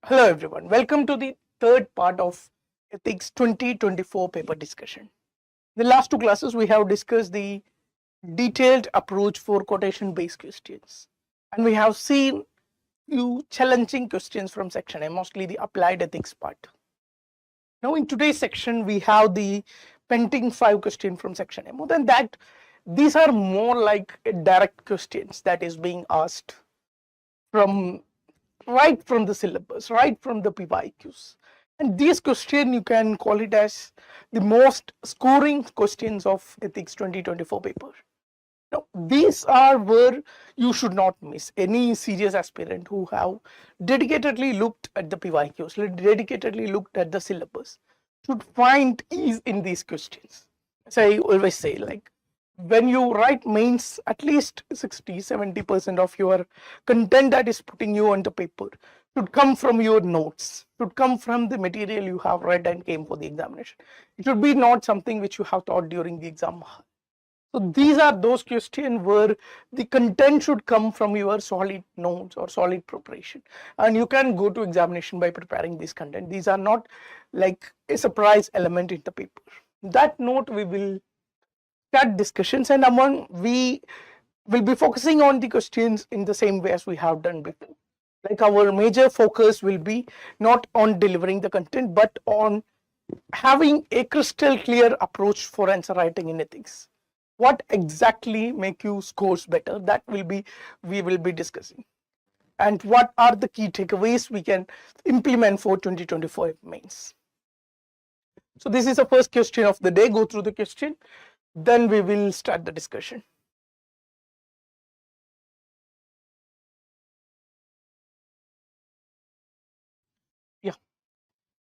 Hello everyone, welcome to the third part of Ethics 2024 paper discussion. In the last two classes we have discussed the detailed approach for quotation based questions, and we have seen few challenging questions from section A, mostly the applied ethics part. Now in today's section we have the pending 5 question from section A. More than that, these are more like direct questions that is being asked from right from the syllabus, right from the PYQs. And these questions you can call it as the most scoring questions of Ethics 2024 paper. Now, these are where you should not miss. Any serious aspirant who have dedicatedly looked at the PYQs, dedicatedly looked at the syllabus, should find ease in these questions. As I always say, like when you write mains, at least 60-70% of your content that is putting you on the paper should come from your notes, should come from the material you have read and came for the examination. It should be not something which you have taught during the exam. So these are those questions where the content should come from your solid notes or solid preparation, and you can go to examination by preparing this content. These are not like a surprise element in the paper. That note we will start discussions, and among we will be focusing on the questions in the same way as we have done before. Like our major focus will be not on delivering the content but on having a crystal clear approach for answer writing in ethics. What exactly make you scores better, that will be we will be discussing, and what are the key takeaways we can implement for 2024 mains. So this is the first question of the day. Go through the question, then we will start the discussion. Yeah,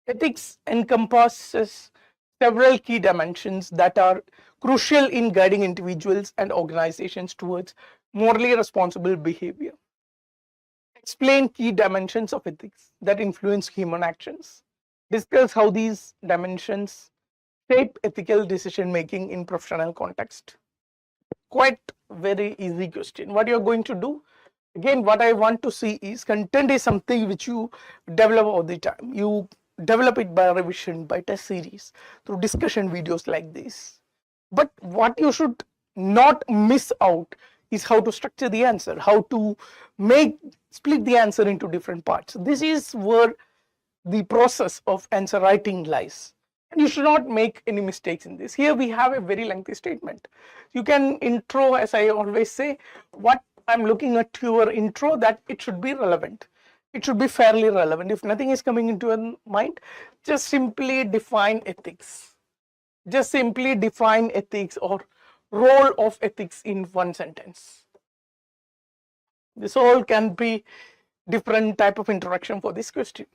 ethics encompasses several key dimensions that are crucial in guiding individuals and organizations towards morally responsible behavior. Explain key dimensions of ethics that influence human actions. Discuss how these dimensions shape ethical decision making in professional context. Quite very easy question. What you're going to do, again, what I want to see is content is something which you develop all the time. You develop it by revision, by test series, through discussion videos like this. But what you should not miss out is how to structure the answer, how to split the answer into different parts. This is where the process of answer writing lies. And you should not make any mistakes in this. Here we have a very lengthy statement. You can intro, as I always say, what I'm looking at your intro, that it should be relevant. It should be fairly relevant. If nothing is coming into your mind, just simply define ethics. Just simply define ethics or role of ethics in one sentence. This all can be different type of introduction for this question.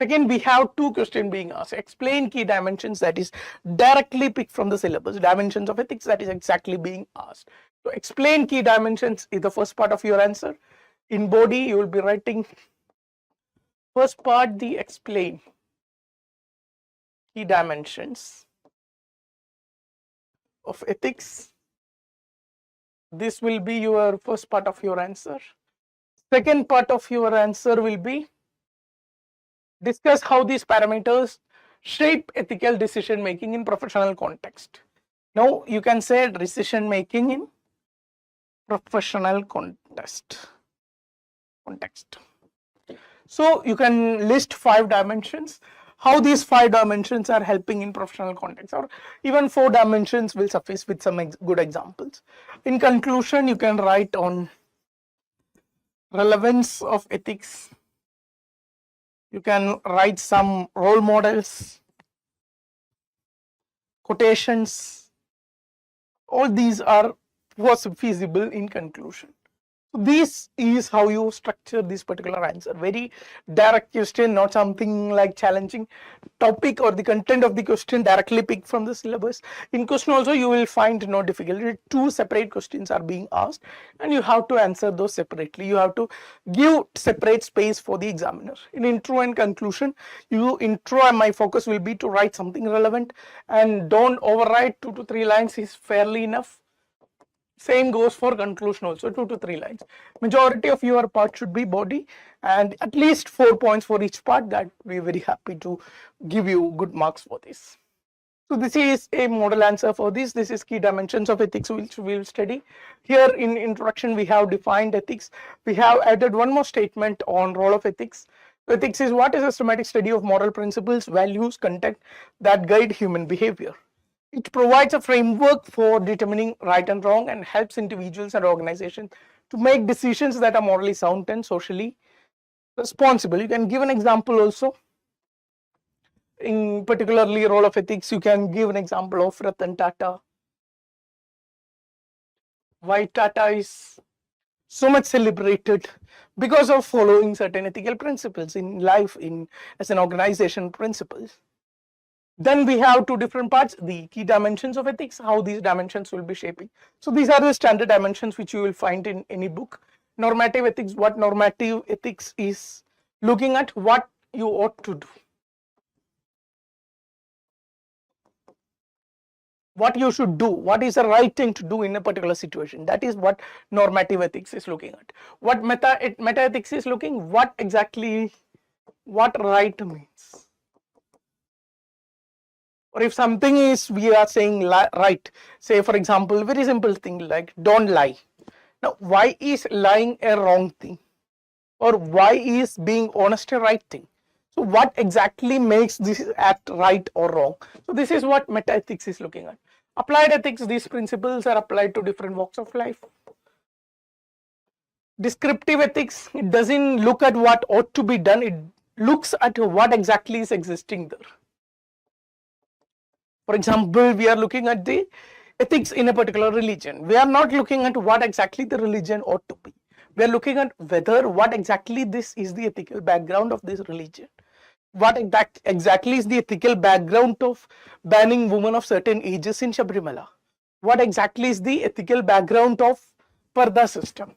Again, we have two questions being asked. Explain key dimensions, that is directly picked from the syllabus. Dimensions of ethics, that is exactly being asked. So explain key dimensions is the first part of your answer. In body, you will be writing first part, the explain key dimensions of ethics. This will be your first part of your answer. Second part of your answer will be discuss how these parameters shape ethical decision making in professional context. Now you can say decision making in professional context. So you can list 5 dimensions, how these 5 dimensions are helping in professional context, or even 4 dimensions will suffice with some good examples. In conclusion, you can write on relevance of ethics. You can write some role models, quotations. All these are feasible in conclusion. This is how you structure this particular answer. Very direct question, not something like challenging topic or the content of the question directly picked from the syllabus. In question also you will find no difficulty. 2 separate questions are being asked and you have to answer those separately. You have to give separate space for the examiner. In intro and conclusion, intro and my focus will be to write something relevant, and don't overwrite. 2 to 3 lines is fairly enough. Same goes for conclusion also, 2 to 3 lines. Majority of your part should be body and at least 4 points for each part. That we're very happy to give you good marks for this. So this is a model answer for this. This is key dimensions of ethics which we will study. Here in introduction we have defined ethics. We have added one more statement on role of ethics. Ethics is what is a systematic study of moral principles, values, conduct that guide human behavior. It provides a framework for determining right and wrong and helps individuals and organizations to make decisions that are morally sound and socially responsible. You can give an example also. In particularly role of ethics, you can give an example of Ratan Tata. Why Tata is so much celebrated because of following certain ethical principles in life, as an organization principles. Then we have two different parts, the key dimensions of ethics, how these dimensions will be shaping. So these are the standard dimensions which you will find in any book. Normative ethics, what normative ethics is looking at, what you ought to do, what you should do, what is the right thing to do in a particular situation. That is what normative ethics is looking at. What meta ethics is looking, what exactly, what right means. Or if something is, we are saying right, say for example, very simple thing like don't lie. Now, why is lying a wrong thing? Or why is being honest a right thing? So what exactly makes this act right or wrong? So this is what meta ethics is looking at. Applied ethics, these principles are applied to different walks of life. Descriptive ethics, it doesn't look at what ought to be done, it looks at what exactly is existing there. For example, we are looking at the ethics in a particular religion. We are not looking at what exactly the religion ought to be. We are looking at whether what exactly this is the ethical background of this religion. What exactly is the ethical background of banning women of certain ages in Sabrimala? What exactly is the ethical background of Parda system?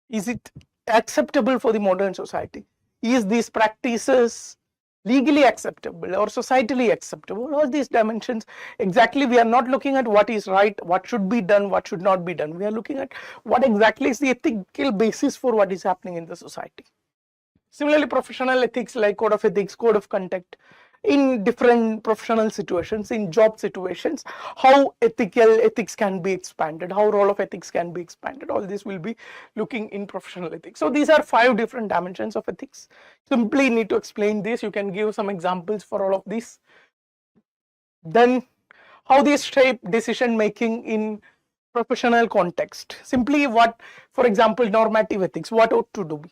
Is it acceptable for the modern society? Is these practices legally acceptable or societally acceptable? All these dimensions, exactly we are not looking at what is right, what should be done, what should not be done. We are looking at what exactly is the ethical basis for what is happening in the society. Similarly, professional ethics like code of ethics, code of conduct, in different professional situations, in job situations, how ethics can be expanded, how role of ethics can be expanded. All this will be looking in professional ethics. So these are 5 different dimensions of ethics. Simply need to explain this. You can give some examples for all of these. Then how these shape decision making in professional context. Simply what, for example, normative ethics, what ought to do.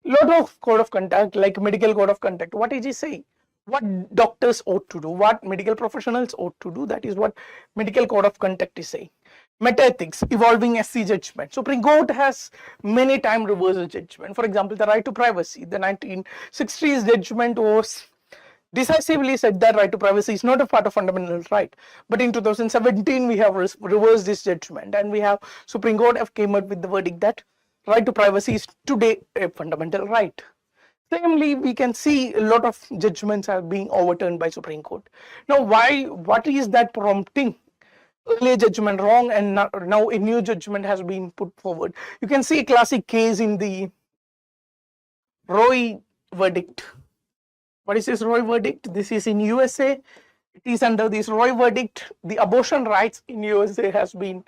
Lot of code of conduct, like medical code of conduct. What is he saying? What doctors ought to do, what medical professionals ought to do, that is what medical code of conduct is saying. Meta-ethics, evolving SC judgment. Supreme Court has many times reversed judgment. For example, the right to privacy, the 1960s judgment was decisively said that right to privacy is not a part of fundamental right. But in 2017, we have reversed this judgment and we have Supreme Court have came up with the verdict that right to privacy is today a fundamental right. Namely, we can see a lot of judgments are being overturned by Supreme Court. Now, what is that prompting? Earlier judgment wrong and now a new judgment has been put forward. You can see a classic case in the Roy verdict. What is this Roy verdict? This is in USA. It is under this Roy verdict. The abortion rights in USA has been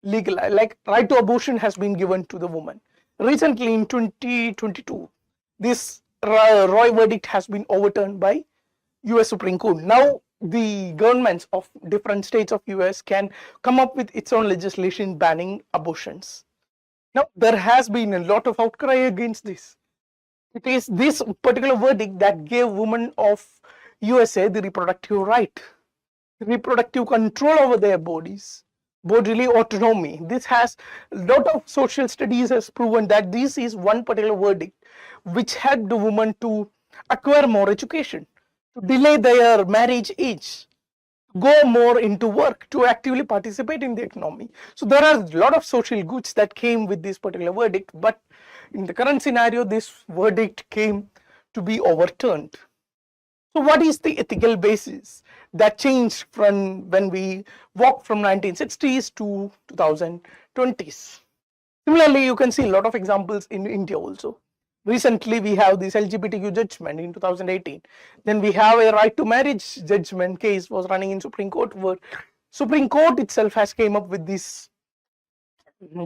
legalized, like right to abortion has been given to the woman. Recently in 2022, this Roy verdict has been overturned by US Supreme Court. Now the governments of different states of US can come up with its own legislation banning abortions. Now there has been a lot of outcry against this. It is this particular verdict that gave women of USA the reproductive right, reproductive control over their bodies, bodily autonomy. This has a lot of social studies has proven that this is one particular verdict which helped the women to acquire more education, to delay their marriage age, go more into work, to actively participate in the economy. So there are a lot of social goods that came with this particular verdict, but in the current scenario, this verdict came to be overturned. So what is the ethical basis that changed from when we walked from 1960s to 2020s? Similarly, you can see a lot of examples in India also. Recently, we have this LGBTQ judgment in 2018. Then we have a right to marriage judgment case was running in Supreme Court, where Supreme Court itself has came up with this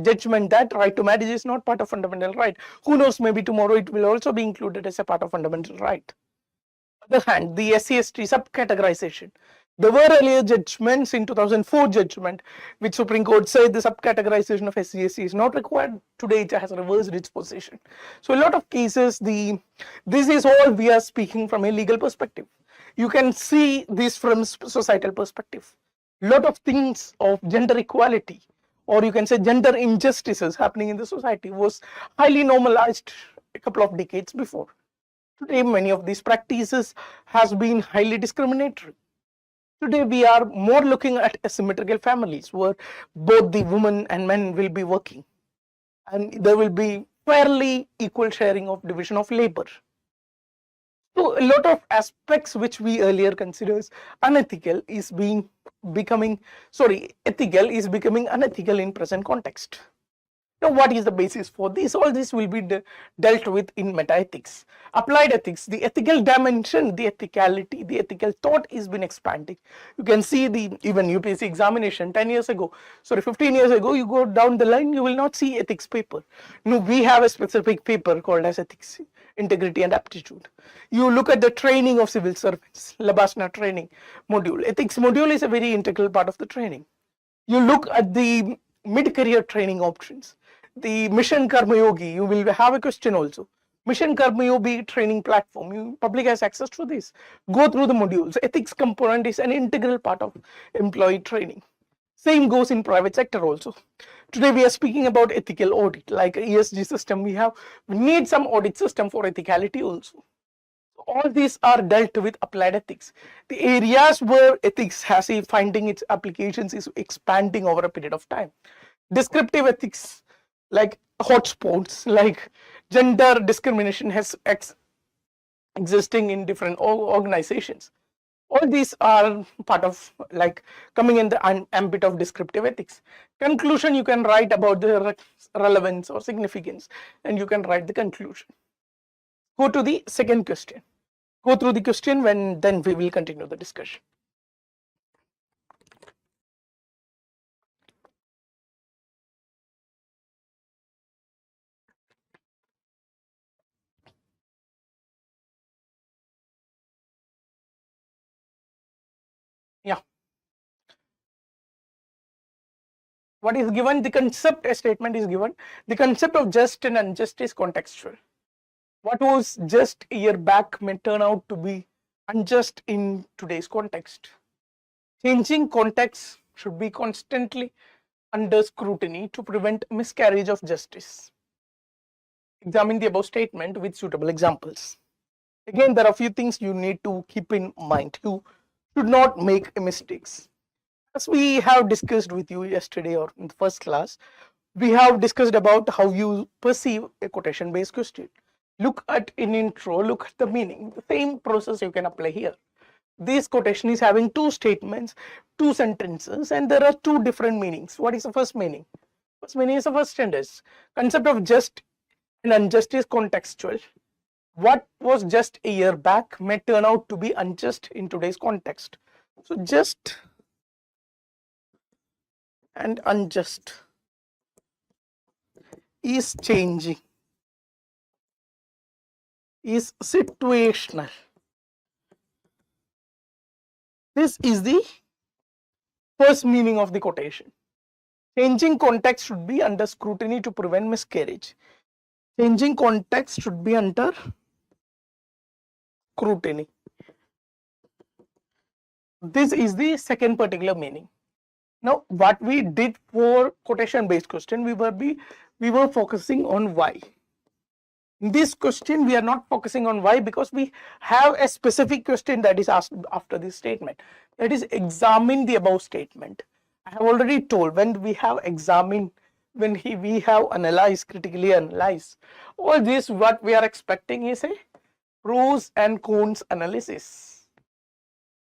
judgment that right to marriage is not part of fundamental right. Who knows, maybe tomorrow it will also be included as a part of fundamental right. On the other hand, the SC/ST subcategorization. There were earlier judgments in 2004 judgment, which Supreme Court said the subcategorization of SC/ST is not required. Today it has reversed its position. So a lot of cases, this is all we are speaking from a legal perspective. You can see this from societal perspective. A lot of things of gender equality, or you can say gender injustices happening in the society, was highly normalized a couple of decades before. Today, many of these practices has been highly discriminatory. Today, we are more looking at asymmetrical families where both the women and men will be working, and there will be fairly equal sharing of division of labor. So, a lot of aspects which we earlier considered unethical is becoming unethical in present context. Now, what is the basis for this? All this will be dealt with in meta-ethics. Applied ethics, the ethical dimension, the ethicality, the ethical thought is been expanding. You can see even UPSC examination 10 years ago, 15 years ago, you go down the line, you will not see ethics paper. No, we have a specific paper called as ethics, integrity and aptitude. You look at the training of civil servants, Labasna training module. Ethics module is a very integral part of the training. You look at the mid-career training options. The Mission Karma Yogi, you will have a question also. Mission Karma Yogi training platform, public has access to this. Go through the modules. Ethics component is an integral part of employee training. Same goes in private sector also. Today we are speaking about ethical audit, like ESG system. We need some audit system for ethicality also. All these are dealt with applied ethics. The areas where ethics has finding its applications is expanding over a period of time. Descriptive ethics, like hotspots, like gender discrimination has existing in different organizations. All these are part of coming in the ambit of descriptive ethics. Conclusion, you can write about the relevance or significance, and you can write the conclusion. Go to the second question. Go through the question, then we will continue the discussion. Yeah. What is given? The concept, a statement is given. The concept of just and unjust is contextual. What was just a year back may turn out to be unjust in today's context. Changing context should be constantly under scrutiny to prevent miscarriage of justice. Examine the above statement with suitable examples. Again, there are a few things you need to keep in mind. You should not make mistakes. As we have discussed with you yesterday or in the first class, we have discussed about how you perceive a quotation-based question. Look at in intro, look at the meaning. The same process you can apply here. This quotation is having two statements, two sentences, and there are two different meanings. What is the first meaning? First meaning is the first sentence. Concept of just and unjust is contextual. What was just a year back may turn out to be unjust in today's context. So just and unjust is changing, is situational. This is the first meaning of the quotation. Changing context should be under scrutiny to prevent miscarriage. Changing context should be under scrutiny. This is the second particular meaning. Now, what we did for quotation-based question, we were focusing on why. In this question, we are not focusing on why because we have a specific question that is asked after this statement. That is, examine the above statement. I have already told when we have examined, when we have analyzed, critically analyzed, all this what we are expecting is a pros and cons analysis.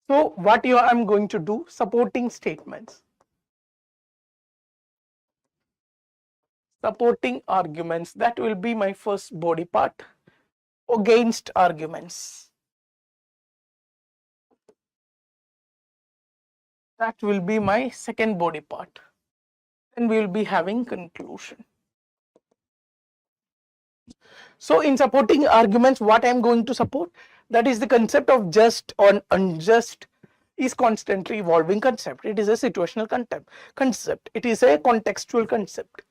So what I'm going to do, supporting statements, supporting arguments, that will be my first body part. Against arguments, that will be my second body part. Then we will be having conclusion. So in supporting arguments, what I am going to support, that is the concept of just or unjust is constantly evolving concept. It is a situational concept. It is a contextual concept.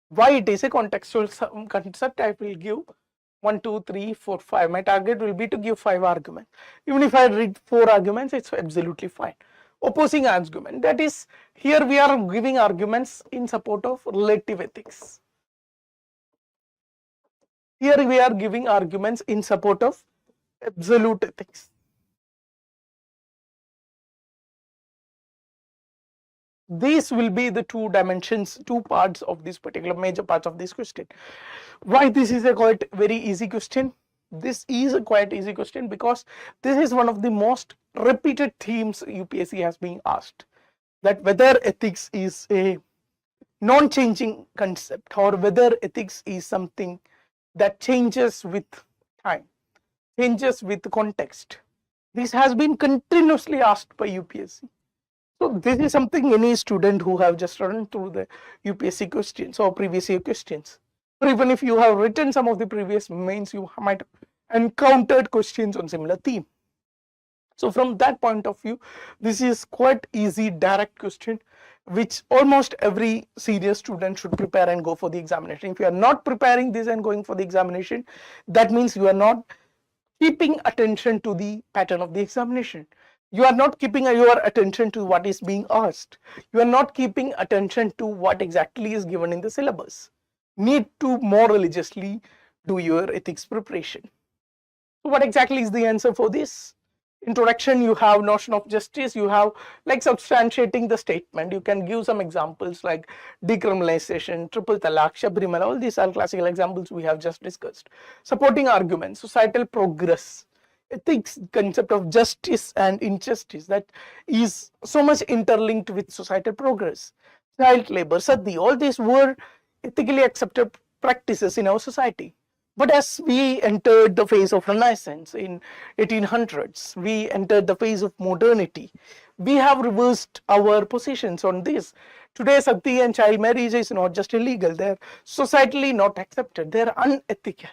Why it is a contextual concept, I will give 1, 2, 3, 4, 5. My target will be to give 5 arguments. Even if I read 4 arguments, it's absolutely fine. Opposing argument, that is, here we are giving arguments in support of relative ethics. Here we are giving arguments in support of absolute ethics. These will be the 2 dimensions, 2 parts of this particular major parts of this question. Why this is a quite very easy question? This is a quite easy question because this is one of the most repeated themes UPSC has been asked, that whether ethics is a non-changing concept or whether ethics is something that changes with time, changes with context. This has been continuously asked by UPSC. So this is something any student who have just run through the UPSC questions or previous year questions, or even if you have written some of the previous mains, you might have encountered questions on similar theme. So from that point of view, this is quite easy direct question which almost every serious student should prepare and go for the examination. If you are not preparing this and going for the examination, that means you are not keeping attention to the pattern of the examination. You are not keeping your attention to what is being asked. You are not keeping attention to what exactly is given in the syllabus. Need to more religiously do your ethics preparation. So what exactly is the answer for this? Introduction, you have notion of justice, you have like substantiating the statement. You can give some examples like decriminalization, triple talaq, Shabrimala, all these are classical examples we have just discussed. Supporting arguments, societal progress, ethics, concept of justice and injustice, that is so much interlinked with societal progress. Child labor, sati, all these were ethically accepted practices in our society. But as we entered the phase of Renaissance in 1800s, we entered the phase of modernity. We have reversed our positions on this. Today, sati and child marriage is not just illegal; they're societally not accepted. They're unethical.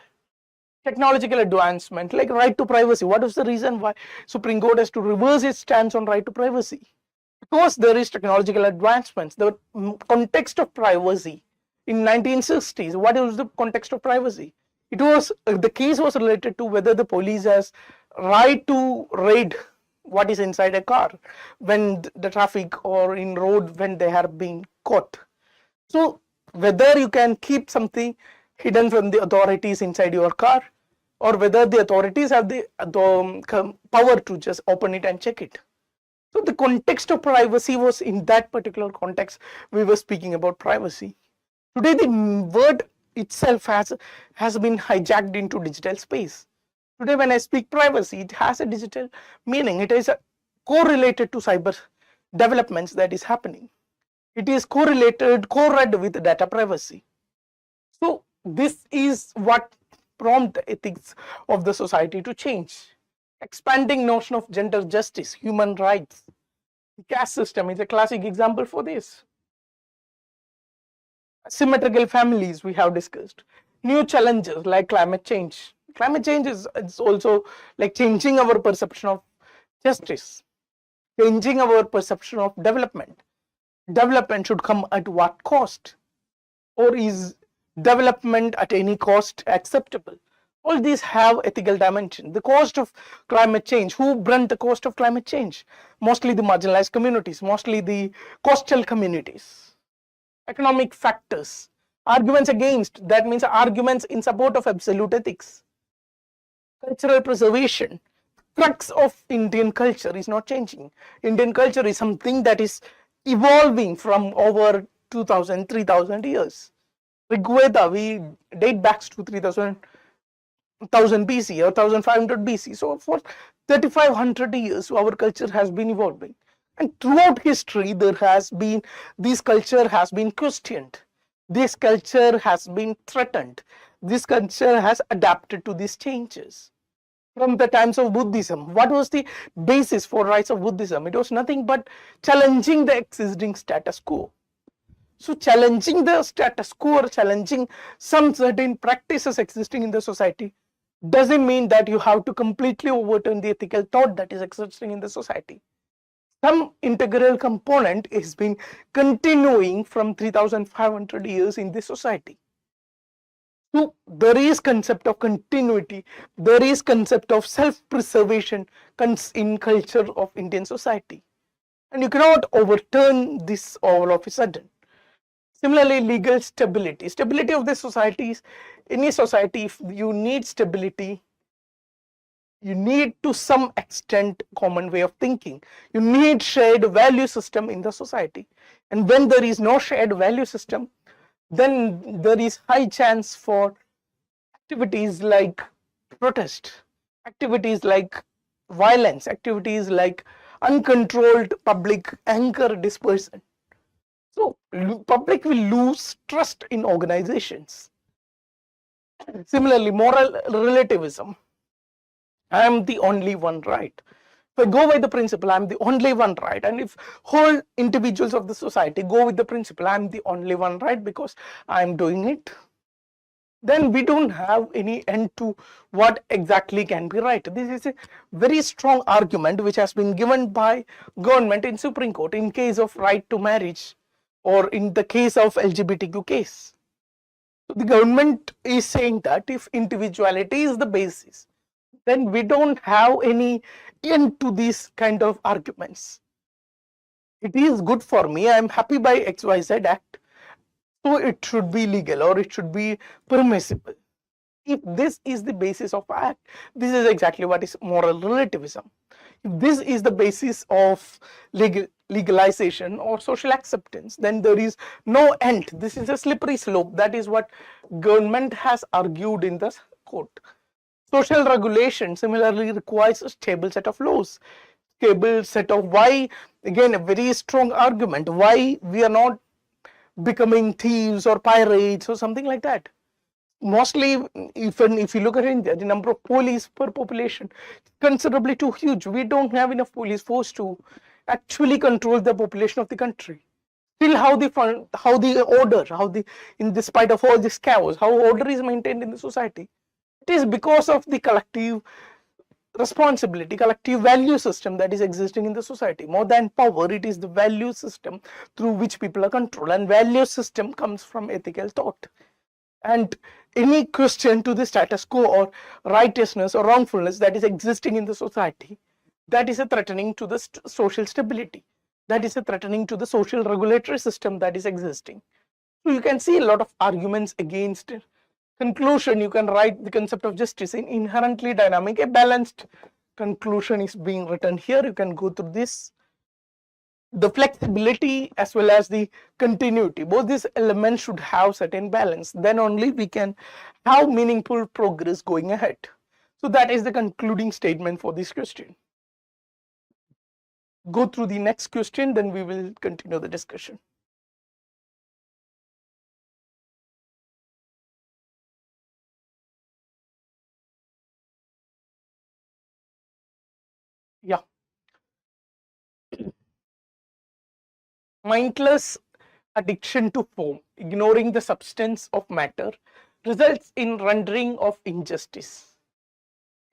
Technological advancement, like right to privacy. What is the reason why Supreme Court has to reverse its stance on right to privacy? Because there is technological advancements. The context of privacy in 1960s. What was the context of privacy? It was the case was related to whether the police has right to raid what is inside a car when the traffic or in road when they have been caught. So whether you can keep something hidden from the authorities inside your car, or whether the authorities have the power to just open it and check it. So the context of privacy was in that particular context we were speaking about privacy. Today the word itself has been hijacked into digital space. Today when I speak privacy, it has a digital meaning. It is correlated to cyber developments that is happening. It is correlated with data privacy. So this is what prompt the ethics of the society to change. Expanding notion of gender justice, human rights. The caste system is a classic example for this. Symmetrical families we have discussed. New challenges like climate change. Climate change is also like changing our perception of justice, changing our perception of development. Development should come at what cost? Or is development at any cost acceptable? All these have ethical dimension. The cost of climate change, who brand the cost of climate change? Mostly the marginalized communities, mostly the coastal communities. Economic factors, arguments against, that means arguments in support of absolute ethics. Cultural preservation, crux of Indian culture is not changing. Indian culture is something that is evolving from over 2000, 3000 years. Rigveda, we date back to 3000 1000 BC or 1500 BC. So for 3500 years, our culture has been evolving. And throughout history, this culture has been questioned. This culture has been threatened. This culture has adapted to these changes. From the times of Buddhism, what was the basis for rise of Buddhism? It was nothing but challenging the existing status quo. So challenging the status quo or challenging some certain practices existing in the society doesn't mean that you have to completely overturn the ethical thought that is existing in the society. Some integral component has been continuing from 3500 years in the society. So there is concept of continuity, there is concept of self-preservation in culture of Indian society, and you cannot overturn this all of a sudden. Similarly, legal stability. Stability of the societies, any society, if you need stability, you need to some extent common way of thinking. You need shared value system in the society. And when there is no shared value system, then there is high chance for activities like protest, activities like violence, activities like uncontrolled public anger dispersion. So public will lose trust in organizations. Similarly, moral relativism. I am the only one right. If I go by the principle, I am the only one right, and if whole individuals of the society go with the principle, I am the only one right because I am doing it, then we don't have any end to what exactly can be right. This is a very strong argument which has been given by government in Supreme Court in case of right to marriage or in the case of LGBTQ case. So the government is saying that if individuality is the basis, then we don't have any end to these kind of arguments. It is good for me, I am happy by XYZ Act, so it should be legal or it should be permissible. If this is the basis of act, this is exactly what is moral relativism. If this is the basis of legalization or social acceptance, then there is no end. This is a slippery slope. That is what government has argued in the court. Social regulation similarly requires a stable set of laws, stable set of why, again a very strong argument, why we are not becoming thieves or pirates or something like that. Mostly, if you look at India, the number of police per population is considerably too huge. We don't have enough police force to actually control the population of the country. Still, in despite of all this chaos, how order is maintained in the society, it is because of the collective responsibility, collective value system that is existing in the society. More than power, it is the value system through which people are controlled, and value system comes from ethical thought. And any question to the status quo or righteousness or wrongfulness that is existing in the society, that is a threatening to the social stability, that is a threatening to the social regulatory system that is existing. So you can see a lot of arguments against it. Conclusion, you can write the concept of justice in inherently dynamic. A balanced conclusion is being written here. You can go through this. The flexibility as well as the continuity, both these elements should have certain balance. Then only we can have meaningful progress going ahead. So that is the concluding statement for this question. Go through the next question, then we will continue the discussion. Yeah. Mindless addiction to form, ignoring the substance of matter, results in rendering of injustice.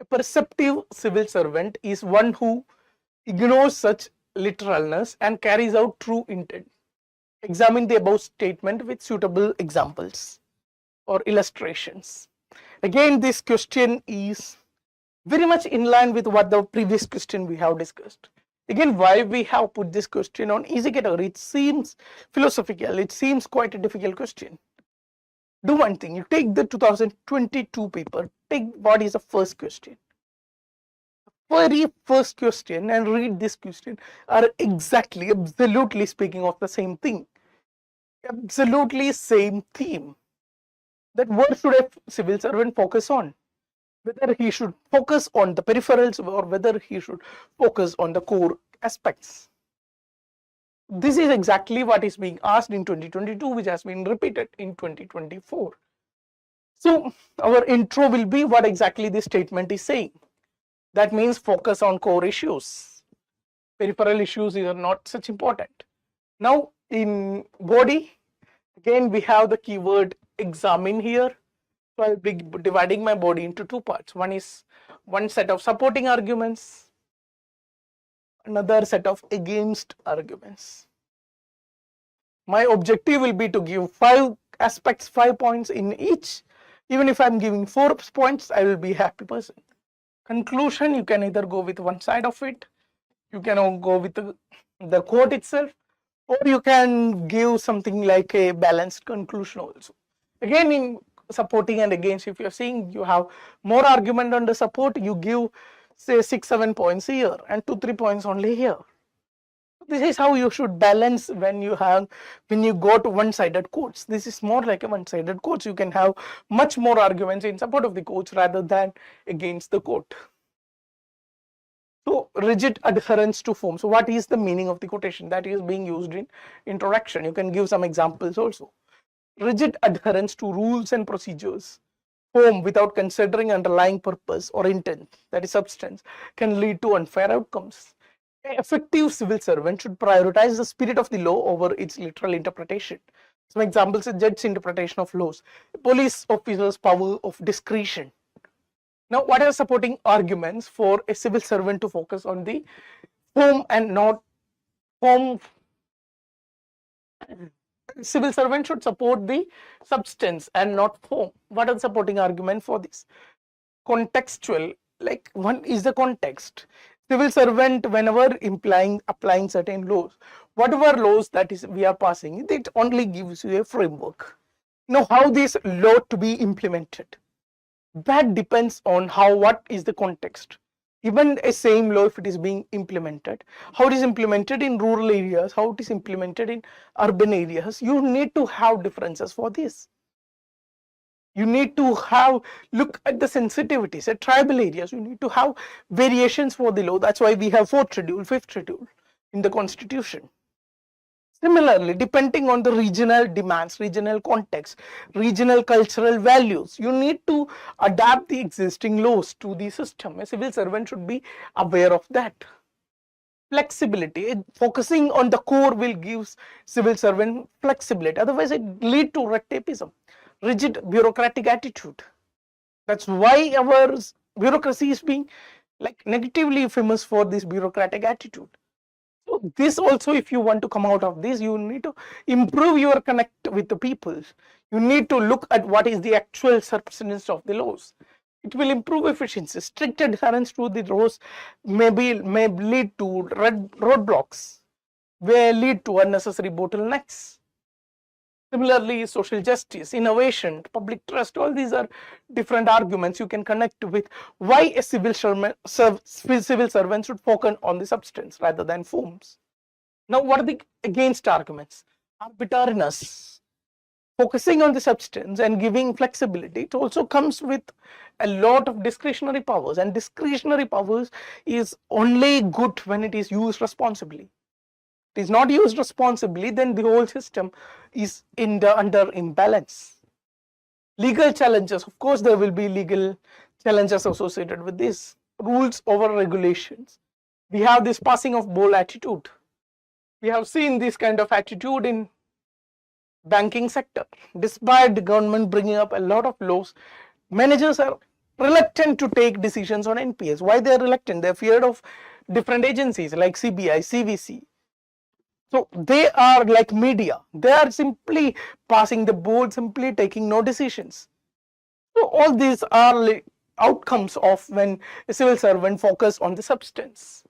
A perceptive civil servant is one who ignores such literalness and carries out true intent. Examine the above statement with suitable examples or illustrations. Again, this question is very much in line with what the previous question we have discussed. Again, why we have put this question on easy category? It seems philosophical, it seems quite a difficult question. Do one thing, you take the 2022 paper, take what is the first question. Very first question and read this question are exactly, absolutely speaking of the same thing. Absolutely same theme. That what should a civil servant focus on? whether he should focus on the peripherals or whether he should focus on the core aspects. This is exactly what is being asked in 2022, which has been repeated in 2024. So our intro will be what exactly this statement is saying. That means focus on core issues. Peripheral issues are not such important. Now in body, again we have the keyword examine here. So I'll be dividing my body into two parts. One is one set of supporting arguments, another set of against arguments. My objective will be to give 5 aspects, 5 points in each. Even if I'm giving 4 points, I will be a happy person. Conclusion, you can either go with one side of it, you can go with the quote itself, or you can give something like a balanced conclusion also. Again, in supporting and against, if you're seeing you have more argument on the support, you give say 6-7 points here and 2-3 points only here. This is how you should balance when you go to one-sided quotes. This is more like a one-sided quotes. You can have much more arguments in support of the quotes rather than against the quote. So rigid adherence to form. So what is the meaning of the quotation that is being used in introduction? You can give some examples also. Rigid adherence to rules and procedures, form without considering underlying purpose or intent, that is substance, can lead to unfair outcomes. An effective civil servant should prioritize the spirit of the law over its literal interpretation. Some examples are judge's interpretation of laws, police officer's power of discretion. Now, what are supporting arguments for a civil servant to focus on the form and not form? Civil servant should support the substance and not form. What are the supporting argument for this? Contextual, like one is the context. Civil servant, whenever applying certain laws, whatever laws that is we are passing, it only gives you a framework. Now, how this law to be implemented? That depends on what is the context. Even a same law, if it is being implemented, how it is implemented in rural areas, how it is implemented in urban areas, you need to have differences for this. You need to look at the sensitivities at tribal areas. You need to have variations for the law. That's why we have 4th schedule, 5th schedule in the constitution. Similarly, depending on the regional demands, regional context, regional cultural values, you need to adapt the existing laws to the system. A civil servant should be aware of that. Flexibility, focusing on the core will give civil servant flexibility. Otherwise, it lead to red tapeism, rigid bureaucratic attitude. That's why our bureaucracy is being like negatively famous for this bureaucratic attitude. So this also, if you want to come out of this, you need to improve your connect with the people. You need to look at what is the actual substance of the laws. It will improve efficiency. Strict adherence to the laws may lead to roadblocks, may lead to unnecessary bottlenecks. Similarly, social justice, innovation, public trust, all these are different arguments you can connect with why a civil servant should focus on the substance rather than forms. Now, what are the against arguments? Arbitrariness, focusing on the substance and giving flexibility. It also comes with a lot of discretionary powers, and discretionary powers is only good when it is used responsibly. Is not used responsibly, then the whole system is under imbalance. Legal challenges, of course, there will be legal challenges associated with this. Rules over regulations. We have this passing of ball attitude. We have seen this kind of attitude in banking sector. Despite the government bringing up a lot of laws, managers are reluctant to take decisions on NPS. Why they are reluctant? They are feared of different agencies like CBI, CVC. So they are like media. They are simply passing the ball, simply taking no decisions. So all these are outcomes of when a civil servant focus on the substance.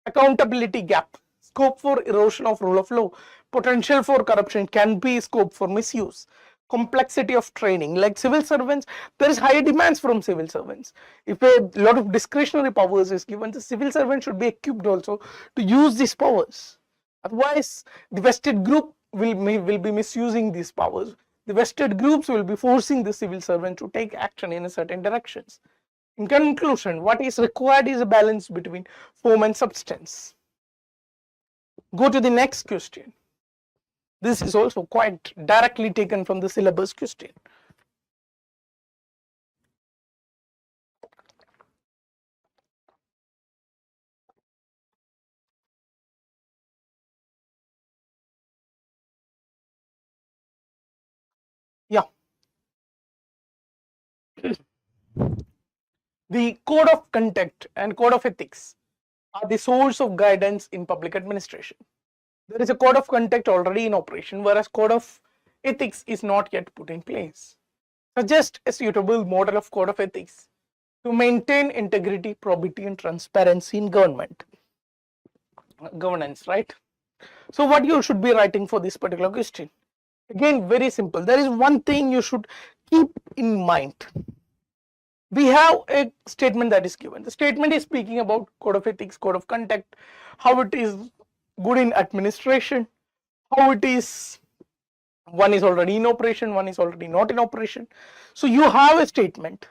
Accountability gap, scope for erosion of rule of law, potential for corruption, can be scope for misuse. Complexity of training, like civil servants, there is higher demands from civil servants. If a lot of discretionary powers is given, the civil servant should be equipped also to use these powers. Otherwise, the vested group will be misusing these powers. The vested groups will be forcing the civil servant to take action in a certain directions. In conclusion, what is required is a balance between form and substance. Go to the next question. This is also quite directly taken from the syllabus question. Yeah. The code of conduct and code of ethics are the source of guidance in public administration. There is a code of conduct already in operation, whereas code of ethics is not yet put in place. Suggest a suitable model of code of ethics to maintain integrity, probity, and transparency in governance, right? So what you should be writing for this particular question? Again, very simple. There is one thing you should keep in mind. We have a statement that is given. The statement is speaking about code of ethics, code of conduct, how it is good in administration, how it is, one is already in operation, one is already not in operation. So you have a statement.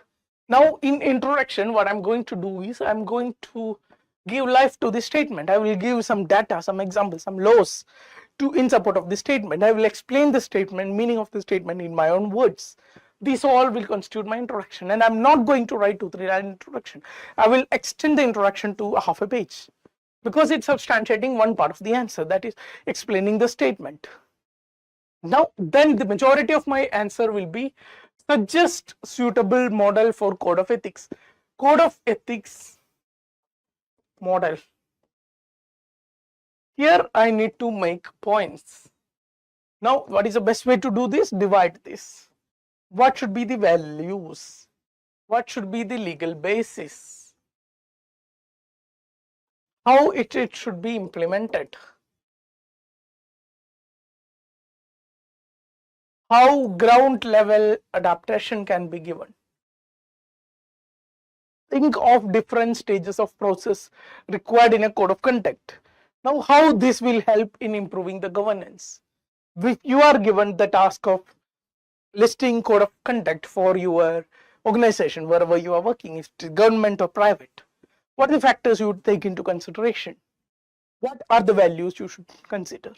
Now in introduction, what I'm going to do is I'm going to give life to this statement. I will give some data, some examples, some laws in support of the statement. I will explain the statement, meaning of the statement in my own words. These all will constitute my introduction, and I'm not going to write 2-3 line introduction. I will extend the introduction to a half a page because it's substantiating one part of the answer, that is explaining the statement. Now then the majority of my answer will be suggest suitable model for code of ethics. Code of ethics model. Here I need to make points. Now what is the best way to do this? Divide this. What should be the values? What should be the legal basis? How it should be implemented? How ground level adaptation can be given? Think of different stages of process required in a code of conduct. Now how this will help in improving the governance? If you are given the task of listing code of conduct for your organization, wherever you are working, if it's government or private, what are the factors you would take into consideration? What are the values you should consider?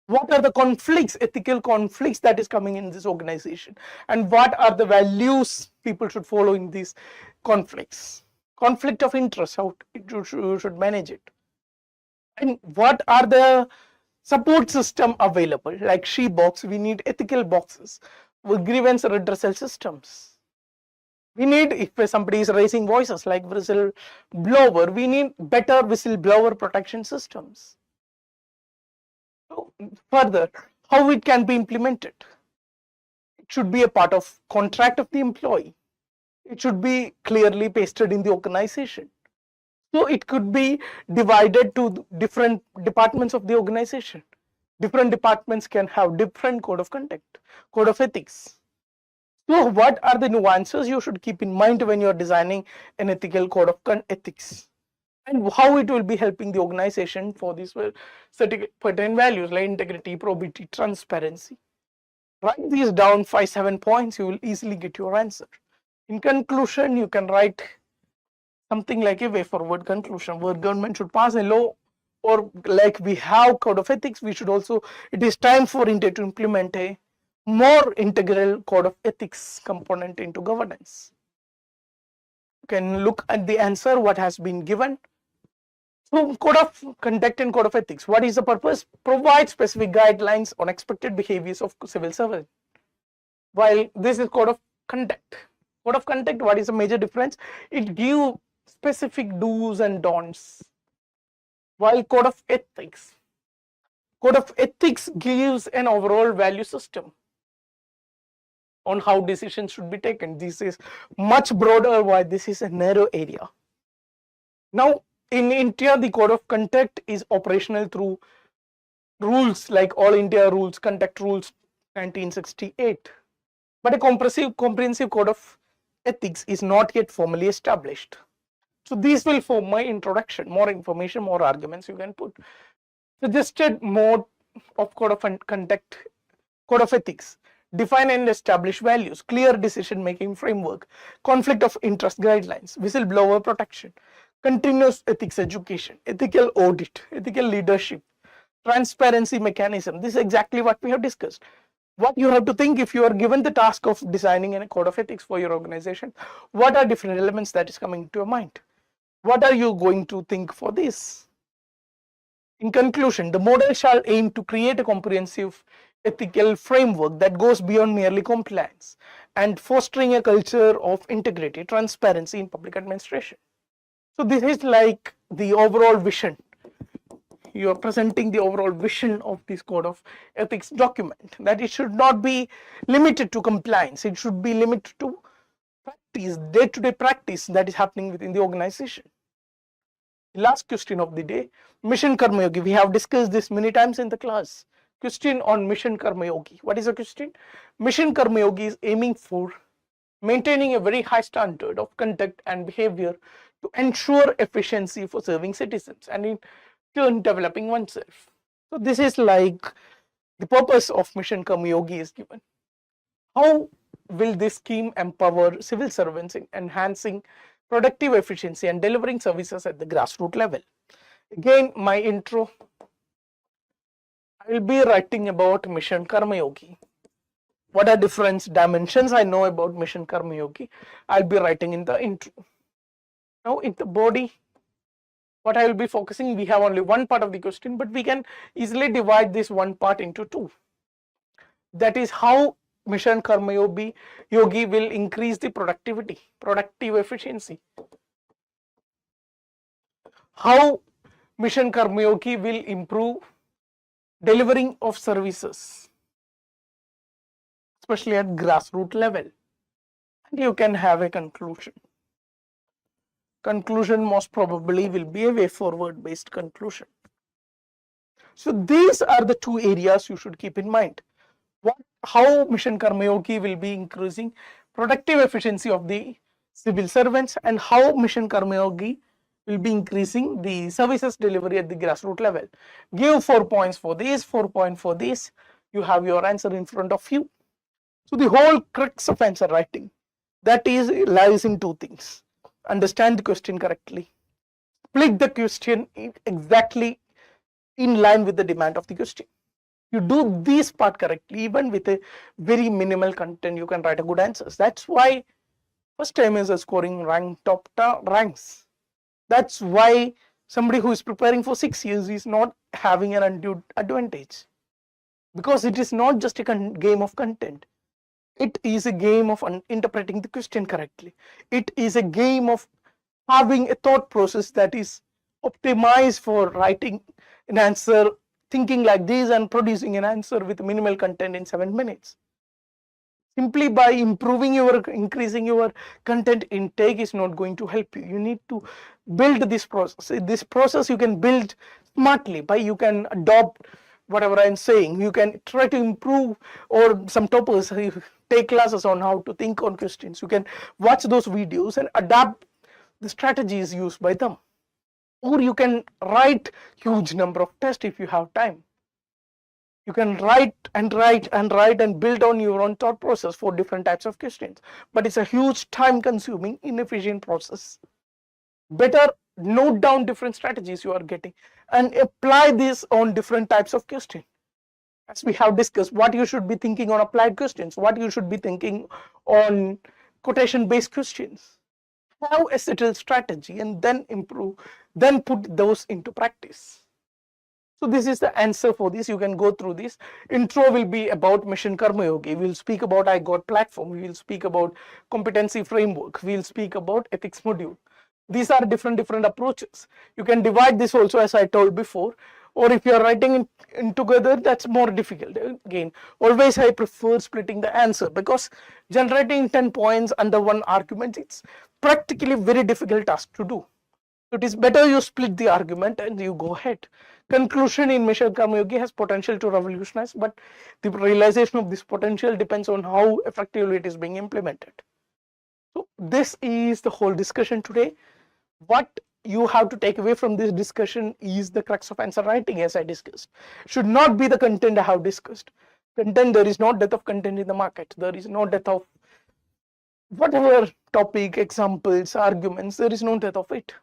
What are the conflicts, ethical conflicts that is coming in this organization? And what are the values people should follow in these conflicts? Conflict of interest, how you should manage it. And what are the support system available? Like box, we need ethical boxes with grievance redressal systems. We need, if somebody is raising voices like whistleblower, we need better whistleblower protection systems. So further, how it can be implemented? It should be a part of contract of the employee. It should be clearly pasted in the organization. So it could be divided to different departments of the organization. Different departments can have different code of conduct, code of ethics. So what are the nuances you should keep in mind when you're designing an ethical code of ethics? And how it will be helping the organization for these certain values like integrity, probity, transparency. Write these down 5-7 points, you will easily get your answer. In conclusion, you can write something like a way forward conclusion where government should pass a law, or like we have code of ethics, we should also, it is time for India to implement a more integral code of ethics component into governance. You can look at the answer what has been given. So code of conduct and code of ethics, what is the purpose? Provide specific guidelines on expected behaviors of civil servant. While this is code of conduct. Code of conduct, what is the major difference? It gives specific do's and don'ts. While code of ethics gives an overall value system on how decisions should be taken. This is much broader, while this is a narrow area. Now in India, the code of conduct is operational through rules like All India Rules, Conduct Rules 1968. But a comprehensive code of ethics is not yet formally established. So these will form my introduction. More information, more arguments you can put. Suggested mode of code of conduct, code of ethics. define and establish values, clear decision-making framework, conflict of interest guidelines, whistleblower protection, continuous ethics education, ethical audit, ethical leadership, transparency mechanism. This is exactly what we have discussed. What you have to think if you are given the task of designing a code of ethics for your organization, what are different elements that is coming to your mind? What are you going to think for this? In conclusion, the model shall aim to create a comprehensive ethical framework that goes beyond merely compliance and fostering a culture of integrity, transparency in public administration. So this is like the overall vision. You are presenting the overall vision of this code of ethics document, that it should not be limited to compliance. It should be limited to practice, day-to-day practice that is happening within the organization. Last question of the day, Mission Karma Yogi. We have discussed this many times in the class. Question on Mission Karma Yogi. What is the question? Mission Karma Yogi is aiming for maintaining a very high standard of conduct and behavior to ensure efficiency for serving citizens and in turn developing oneself. So this is like the purpose of Mission Karma Yogi is given. How will this scheme empower civil servants in enhancing productive efficiency and delivering services at the grassroots level? Again, my intro, I will be writing about Mission Karma Yogi. What are different dimensions I know about Mission Karma Yogi? I'll be writing in the intro. Now in the body, what I will be focusing, we have only one part of the question, but we can easily divide this one part into two. That is how Mission Karma Yogi will increase the productivity, productive efficiency. How Mission Karma Yogi will improve delivering of services, especially at grassroots level. And you can have a conclusion. Conclusion most probably will be a way forward based conclusion. So these are the two areas you should keep in mind. How Mission Karma Yogi will be increasing productive efficiency of the civil servants, and how Mission Karma Yogi will be increasing the services delivery at the grassroots level. Give 4 points for this, 4 points for this. You have your answer in front of you. So the whole crux of answer writing, that is lies in two things. Understand the question correctly. Split the question exactly in line with the demand of the question. You do this part correctly, even with a very minimal content, you can write a good answers. That's why first timers are scoring top ranks. That's why somebody who is preparing for 6 years is not having an undue advantage, because it is not just a game of content. It is a game of interpreting the question correctly. It is a game of having a thought process that is optimized for writing an answer, thinking like this and producing an answer with minimal content in 7 minutes. Simply by increasing your content intake is not going to help you. You need to build this process. This process you can build smartly by you can adopt whatever I'm saying. You can try to improve, or some toppers take classes on how to think on questions. You can watch those videos and adapt the strategies used by them. Or you can write huge number of tests if you have time. You can write and build on your own thought process for different types of questions. But it's a huge time consuming, inefficient process. Better note down different strategies you are getting and apply this on different types of questions. As we have discussed, what you should be thinking on applied questions, what you should be thinking on quotation based questions. Have a settled strategy and then put those into practice. So this is the answer for this. You can go through this. Intro will be about Mission Karma Yogi. We will speak about I Got platform. We will speak about competency framework. We will speak about ethics module. These are different approaches. You can divide this also, as I told before, or if you are writing in together, that's more difficult. Again, always I prefer splitting the answer, because generating 10 points under one argument, it's practically very difficult task to do. So it is better you split the argument and you go ahead. Conclusion in Mission Karma Yogi has potential to revolutionize, but the realization of this potential depends on how effectively it is being implemented. So this is the whole discussion today. What you have to take away from this discussion is the crux of answer writing, as I discussed. Should not be the content I have discussed. Content, there is no dearth of content in the market. There is no dearth of whatever topic, examples, arguments, there is no dearth of it.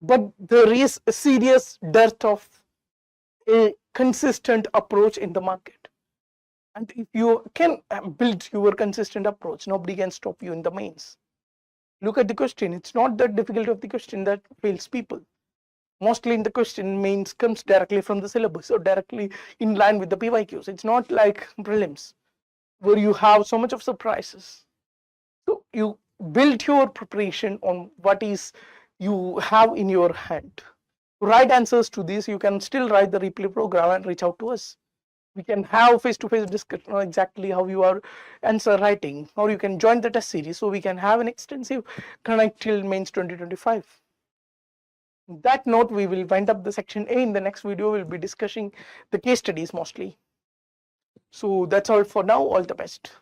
But there is a serious dearth of a consistent approach in the market. And if you can build your consistent approach, nobody can stop you in the mains. Look at the question. It's not the difficulty of the question that fails people. Mostly in the question, mains comes directly from the syllabus or directly in line with the PYQs. It's not like prelims where you have so much of surprises. So you build your preparation on what is you have in your hand. To write answers to this, you can still write the replay program and reach out to us. We can have face-to-face discussion on exactly how you are answer writing, or you can join the test series so we can have an extensive connect till mains 2025. On that note, we will wind up the section A. In the next video, we'll be discussing the case studies mostly. So that's all for now. All the best.